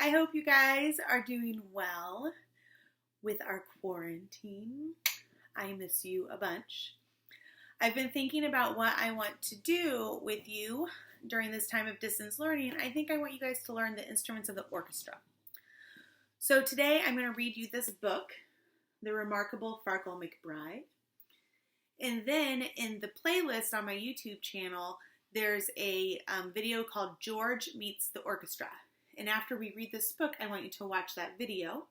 I hope you guys are doing well with our quarantine. I miss you a bunch. I've been thinking about what I want to do with you during this time of distance learning. I think I want you guys to learn the instruments of the orchestra. So today I'm going to read you this book, The Remarkable Farkle McBride. And then in the playlist on my YouTube channel, there's a video called George Meets the Orchestra. And after we read this book, I want you to watch that video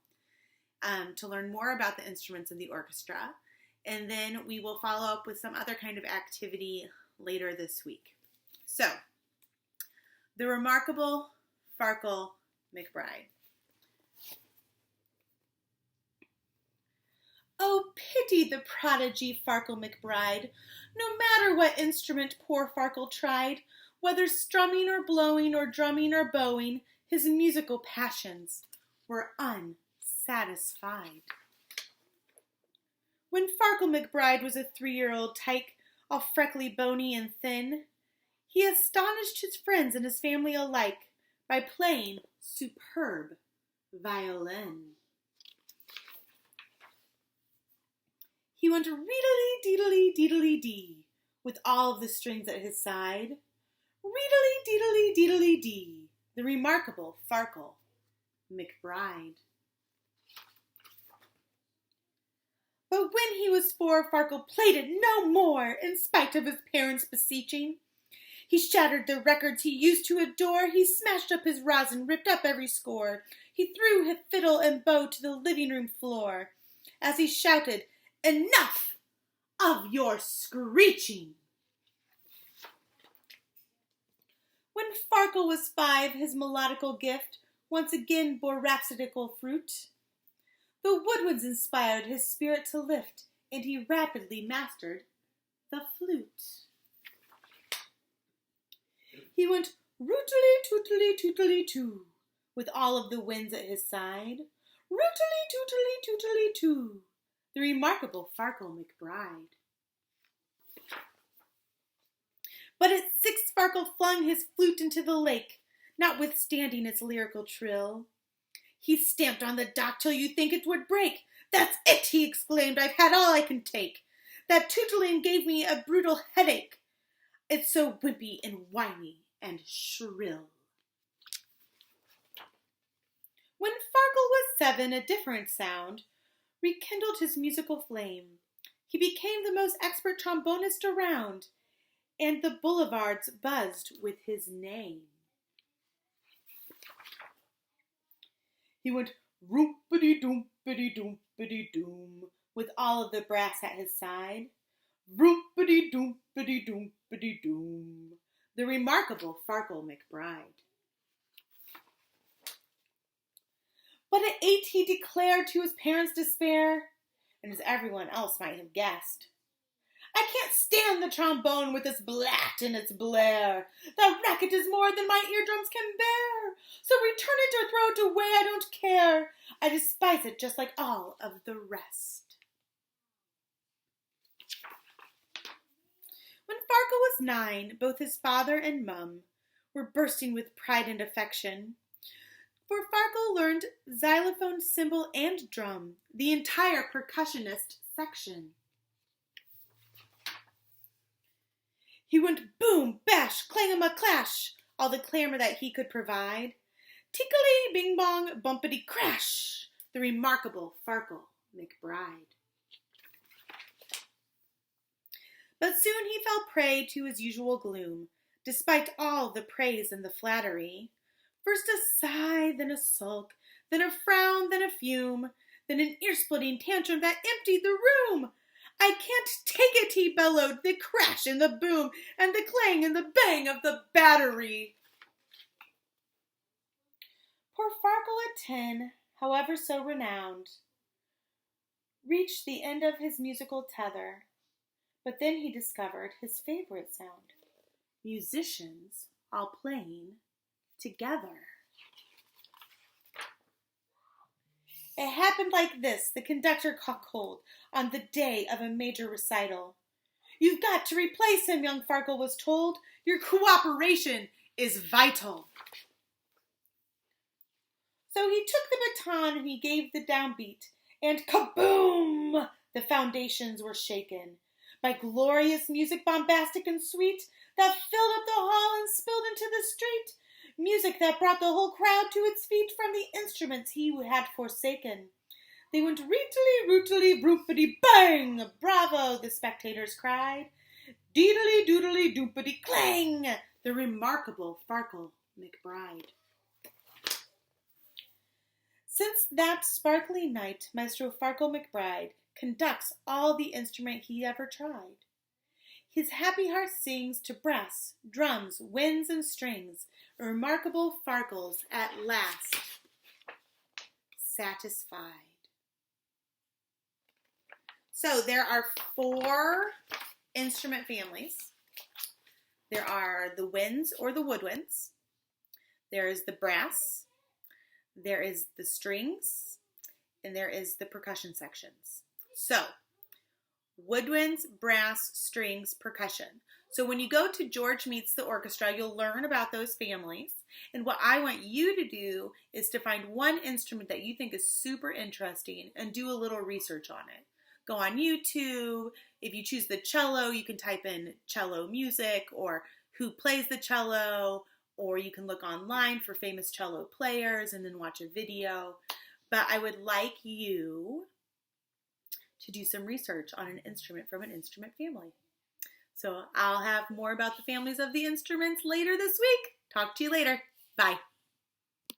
to learn more about the instruments in the orchestra. And then we will follow up with some other kind of activity later this week. So, The Remarkable Farkle McBride. Oh, pity the prodigy Farkle McBride. No matter what instrument poor Farkle tried, whether strumming or blowing or drumming or bowing, his musical passions were unsatisfied. When Farkle McBride was a 3-year-old tyke, all freckly, bony, and thin, he astonished his friends and his family alike by playing superb violin. He went reedly-deedly-deedly-dee with all of the strings at his side. Reedly-deedly-deedly-dee, the remarkable Farkle McBride. But when he was 4, Farkle played it no more, in spite of his parents' beseeching. He shattered the records he used to adore, he smashed up his rosin, ripped up every score. He threw his fiddle and bow to the living room floor, as he shouted, "Enough of your screeching!" When Farkle was 5, his melodical gift once again bore rhapsodical fruit. The woodwinds inspired his spirit to lift, and he rapidly mastered the flute. He went rootily-tootily-tootily-too, with all of the winds at his side. Rootily-tootily-tootily-too, the remarkable Farkle McBride. But at 6, Farkle flung his flute into the lake, notwithstanding its lyrical trill. He stamped on the dock till you think it would break. "That's it," he exclaimed, "I've had all I can take. That tootling gave me a brutal headache. It's so wimpy and whiny and shrill." When Farkle was 7, a different sound rekindled his musical flame. He became the most expert trombonist around, and the boulevards buzzed with his name. He went roopity-doompity-doompity-doom with all of the brass at his side. Roopity-doompity-doompity-doom, the remarkable Farkle McBride. But at 8 he declared to his parents' despair, and as everyone else might have guessed, "I can't stand the trombone with its blat and its blare. That racket is more than my eardrums can bear. So return it or throw it away, I don't care. I despise it just like all of the rest." When Farkle was 9, both his father and Mum were bursting with pride and affection. For Farkle learned xylophone, cymbal, and drum, the entire percussionist section. He went boom, bash, clang-a-ma-clash, all the clamor that he could provide. Tickly, bing-bong, bumpity-crash, the remarkable Farkle McBride. But soon he fell prey to his usual gloom, despite all the praise and the flattery. First a sigh, then a sulk, then a frown, then a fume, then an ear-splitting tantrum that emptied the room. "I can't take it," he bellowed, "the crash and the boom, and the clang and the bang of the battery." Poor Farkle at 10, however so renowned, reached the end of his musical tether, but then he discovered his favorite sound: musicians all playing together. It happened like this. The conductor caught cold on the day of a major recital. "You've got to replace him," young Farkle was told. "Your cooperation is vital." baton and he gave the downbeat, and kaboom! The foundations were shaken by glorious music, bombastic and sweet, that filled up the hall and spilled into the street. Music that brought the whole crowd to its feet from the instruments he had forsaken. They went reetily, rootily, roopity, bang! Bravo, the spectators cried. Deedly, doodly, doopity, clang! The remarkable Farkle McBride. Since that sparkly night, Maestro Farkle McBride conducts all the instrument he ever tried. His happy heart sings to brass, drums, winds, and strings, remarkable Farkles at last satisfied. So there are 4 instrument families. There are the winds or the woodwinds. There is the brass. There is the strings. And there is the percussion sections. So, woodwinds, brass, strings, percussion. So when you go to George Meets the Orchestra, you'll learn about those families. And what I want you to do is to find one instrument that you think is super interesting and do a little research on it. Go on YouTube. If you choose the cello, you can type in cello music or who plays the cello, or you can look online for famous cello players and then watch a video. But I would like you to do some research on an instrument from an instrument family. So I'll have more about the families of the instruments later this week. Talk to you later. Bye.